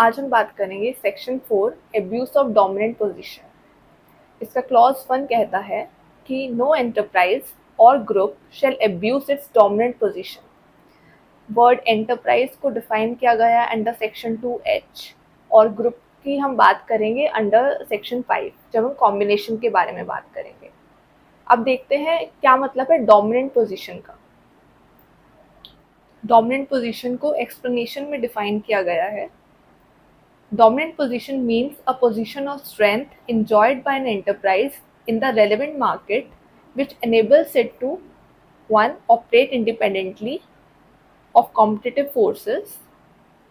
आज हम बात करेंगे section 4 abuse of dominant position. इसका क्लॉज 1 कहता है कि नो एंटरप्राइज और group shall abuse its dominant position. Word enterprise को डिफाइन किया गया है अंडर सेक्शन 2H और ग्रुप की हम बात करेंगे अंडर सेक्शन 5 जब हम कॉम्बिनेशन के बारे में बात करेंगे। अब देखते हैं क्या मतलब है डोमिनेंट पोजीशन का। डोमिनेंट पोजीशन को एक्सप्लेनेशन में डिफाइन किया गया है। Dominant position means a position of strength enjoyed by an enterprise in the relevant market which enables it to 1. Operate independently of competitive forces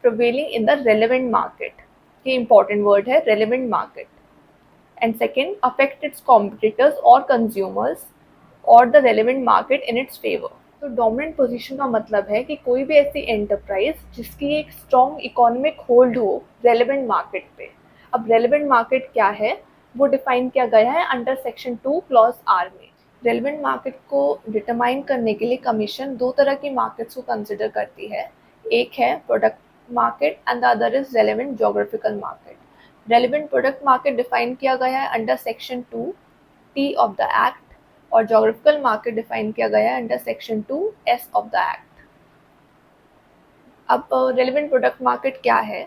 prevailing in the relevant market. ये important word है relevant market. And second, affect its competitors or consumers or the relevant market in its favor. तो dominant position का मतलब है कि कोई भी ऐसी एंटरप्राइज जिसकी एक स्ट्रॉन्ग इकोनॉमिक होल्ड हो रेलेवेंट मार्केट पे। अब रेलेवेंट मार्केट क्या है वो डिफाइन किया गया है अंडर सेक्शन 2 क्लॉज आर में। रेलेवेंट मार्केट को डिटरमाइन करने के लिए कमीशन दो तरह की मार्केट्स को कंसिडर करती है। एक है product market and the other is relevant geographical market. Relevant product market define किया गया है under section 2T of the act और जोग्राफिकल मार्केट डिफाइन किया गया है under section 2S of the act. अब रेलेवेंट प्रोडक्ट मार्केट क्या है?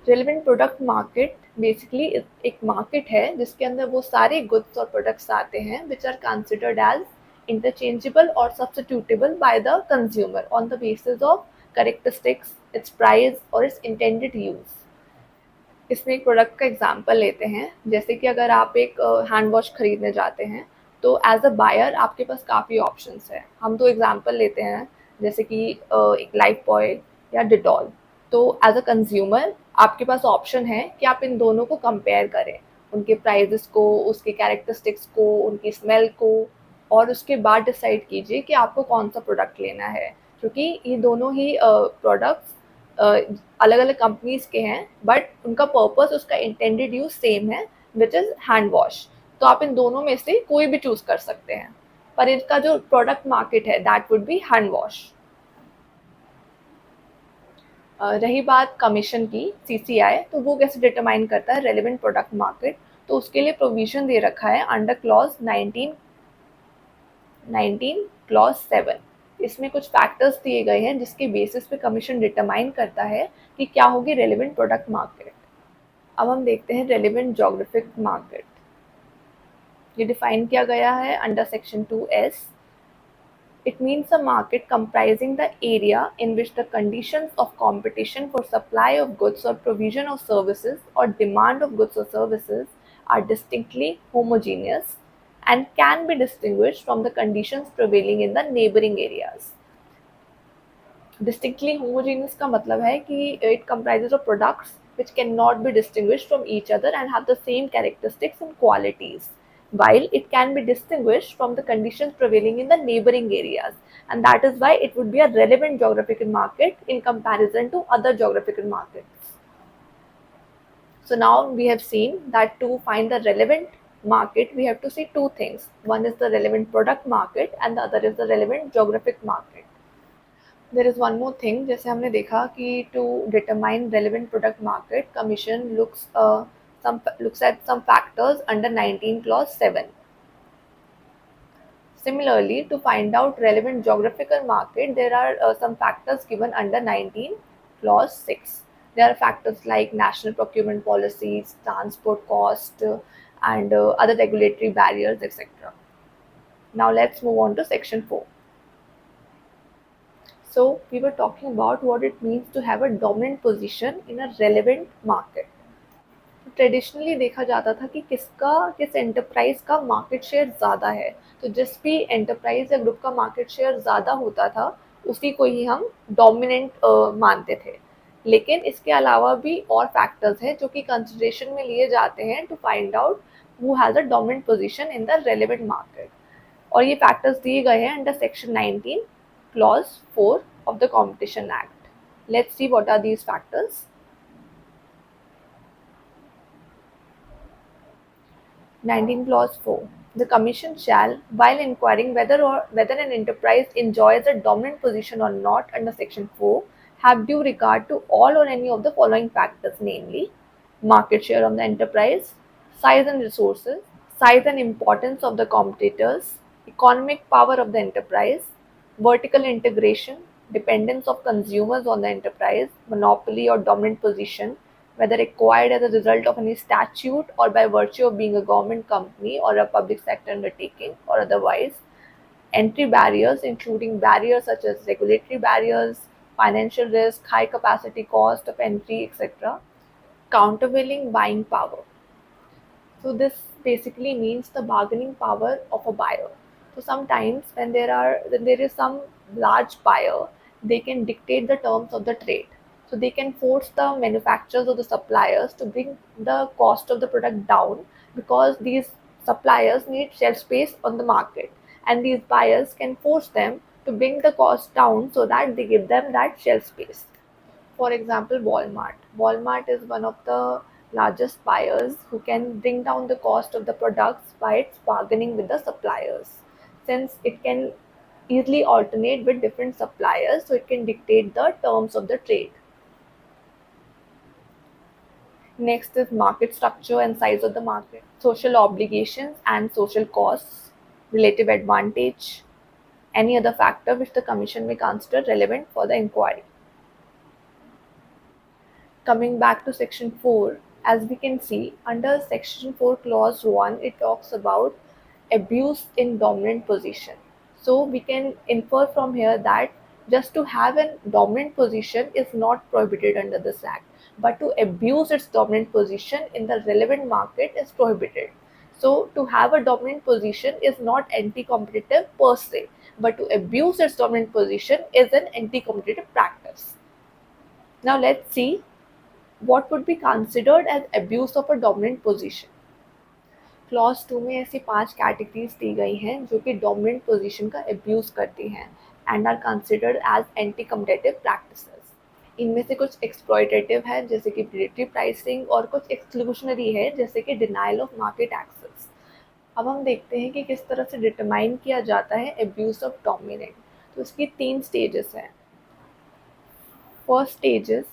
रेलेवेंट प्रोडक्ट मार्केट बेसिकली एक मार्केट है जिसके अंदर वो सारे गुड्स और प्रोडक्ट्स आते हैं which are considered as interchangeable और substitutable by the consumer on the basis of characteristics, its price और इट्स इंटेंडेड यूज। इसमें एक प्रोडक्ट का एग्जांपल लेते हैं, जैसे कि अगर आप एक हैंड वॉश खरीदने जाते हैं तो एज अ बायर आपके पास काफ़ी ऑप्शंस है। हम तो एग्जांपल लेते हैं जैसे कि एक लाइफ बॉय या डिटॉल। तो एज अ कंज्यूमर आपके पास ऑप्शन है कि आप इन दोनों को कंपेयर करें, उनके प्राइजेस को, उसके कैरेक्टरिस्टिक्स को, उनकी स्मेल को, और उसके बाद डिसाइड कीजिए कि आपको कौन सा प्रोडक्ट लेना है, क्योंकि ये दोनों ही प्रोडक्ट्स अलग अलग कंपनीज के हैं बट उनका पर्पस, उसका इंटेंडेड यूज सेम है विच इज़ हैंड वॉश। तो आप इन दोनों में से कोई भी चूज कर सकते हैं, पर इसका जो प्रोडक्ट मार्केट है that would be hand wash. रही बात कमीशन की, CCI, तो वो कैसे डिटरमाइन करता है रेलेवेंट प्रोडक्ट मार्केट। तो उसके लिए प्रोविजन दे रखा है अंडर क्लॉज 19 क्लॉज 7। इसमें कुछ फैक्टर्स दिए गए हैं जिसके बेसिस पे कमीशन डिटरमाइन करता है कि क्या होगी रेलेवेंट प्रोडक्ट मार्केट। अब हम देखते हैं रेलेवेंट जोग्राफिक मार्केट। ये डिफाइन किया गया है under section 2S। It means a market comprising the area in which the conditions of competition for supply of goods or provision of services or demand of goods or services are distinctly homogeneous and can be distinguished from the conditions prevailing in the neighboring areas. Distinctly homogeneous का मतलब है कि it comprises of products which cannot be distinguished from each other and have the same characteristics and qualities, while it can be distinguished from the conditions prevailing in the neighboring areas, and that is why it would be a relevant geographical market in comparison to other geographical markets. So now we have seen that to find the relevant market we have to see two things. One is the relevant product market and the other is the relevant geographic market. There is one more thing, जैसे हमने देखा कि to determine relevant product market, commission looks at some factors under 19 clause 7. Similarly, to find out relevant geographical market, there are some factors given under 19 clause 6. There are factors like national procurement policies, transport cost, and other regulatory barriers, etc. Now let's move on to section 4. So we were talking about what it means to have a dominant position in a relevant market. Traditionally देखा जाता था कि किस enterprise का market share ज़्यादा है, तो जिस भी एंटरप्राइज या ग्रुप का मार्केट शेयर ज़्यादा होता था उसी को ही हम डोमिनेंट मानते थे। लेकिन इसके अलावा भी और फैक्टर्स हैं जो कि कंसिडरेशन में लिए जाते हैं to find out who has a dominant position in the relevant market, और ये फैक्टर्स दिए गए हैं under section 19 clause 4 of the Competition Act. Let's see what are these factors. 19 clause 4. The Commission shall, while inquiring whether an enterprise enjoys a dominant position or not under section 4, have due regard to all or any of the following factors, namely market share of the enterprise, size and resources, size and importance of the competitors, economic power of the enterprise, vertical integration, dependence of consumers on the enterprise, monopoly or dominant position, whether acquired as a result of any statute or by virtue of being a government company or a public sector undertaking or otherwise, entry barriers, including barriers such as regulatory barriers, financial risk, high capacity cost of entry, etc., countervailing buying power. So this basically means the bargaining power of a buyer. So sometimes when there is some large buyer, they can dictate the terms of the trade. So they can force the manufacturers or the suppliers to bring the cost of the product down, because these suppliers need shelf space on the market, and these buyers can force them to bring the cost down so that they give them that shelf space. For example, Walmart. Walmart is one of the largest buyers who can bring down the cost of the products by its bargaining with the suppliers. Since it can easily alternate with different suppliers, so it can dictate the terms of the trade. Next is market structure and size of the market, social obligations and social costs, relative advantage, any other factor which the Commission may consider relevant for the inquiry. Coming back to section 4, as we can see under section 4 clause 1, it talks about abuse in dominant position. So we can infer from here that just to have a dominant position is not prohibited under this act, but to abuse its dominant position in the relevant market is prohibited. So to have a dominant position is not anti-competitive per se, but to abuse its dominant position is an anti-competitive practice. Now let's see what would be considered as abuse of a dominant position. Clause 2 में ऐसी 5 categories दी गई हैं जो कि dominant position का abuse करती हैं and are considered as anti competitive practices. इनमें से कुछ एक्सप्लॉयटेटिव है जैसे कि प्रेडेटरी प्राइसिंग, और कुछ एक्सक्लूशनरी है जैसे कि डिनाइल ऑफ मार्केट एक्सेस। अब हम देखते हैं कि किस तरह से डिटरमाइन किया जाता है अब्यूज ऑफ डोमिनेंट। तो इसकी 3 स्टेजेस हैं। First stage is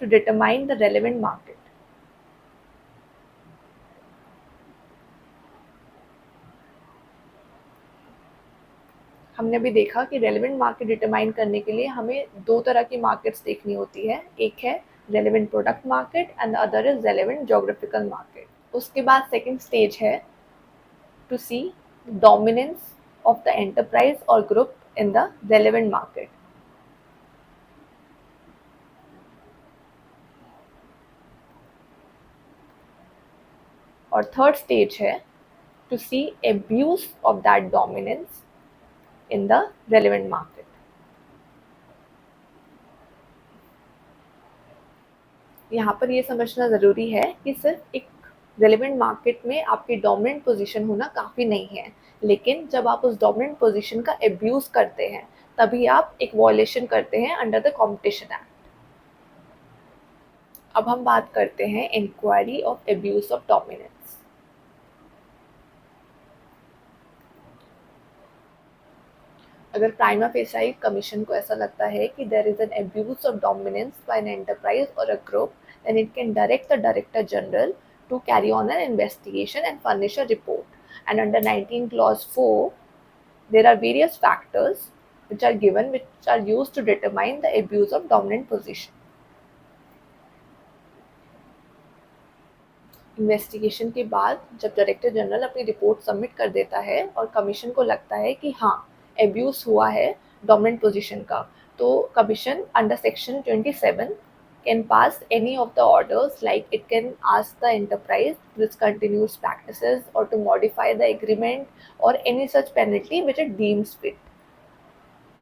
to determine the relevant market. हमने भी देखा कि रेलेवेंट मार्केट डिटरमाइन करने के लिए हमें 2 तरह की मार्केट्स देखनी होती है, एक है relevant product market and the other is relevant geographical market. उसके बाद सेकंड स्टेज है to see dominance of the enterprise और group in the relevant market. और थर्ड स्टेज है to see abuse of that dominance in the relevant market. यहाँ पर ये समझना ज़रूरी है कि सिर्फ एक रेलेवेंट मार्केट में आपकी डोमिनेंट पोजीशन होना काफ़ी नहीं है, लेकिन जब आप उस डोमिनेंट पोजीशन का एब्यूज़ करते हैं तभी आप एक वॉयलेशन करते हैं अंडर द कॉम्पिटिशन एक्ट। अब हम बात करते हैं inquiry of abuse of dominance. अगर प्राइमा फेसाई कमीशन को ऐसा लगता है कि there is an abuse of dominance by an enterprise और a group, then it can direct the Director General to carry on an investigation and furnish a report. And under 19 clause 4, there are various factors which are given which are used to determine the abuse of dominant position. Investigation के बाद जब director general अपनी report submit कर देता है और commission को लगता है कि हाँ एब्यूज हुआ है डोमिनेंट पोजीशन का, तो commission under section 27 can pass any of the orders, like it can ask the enterprise to discontinue its practices or to modify the agreement or any such penalty which it deems fit.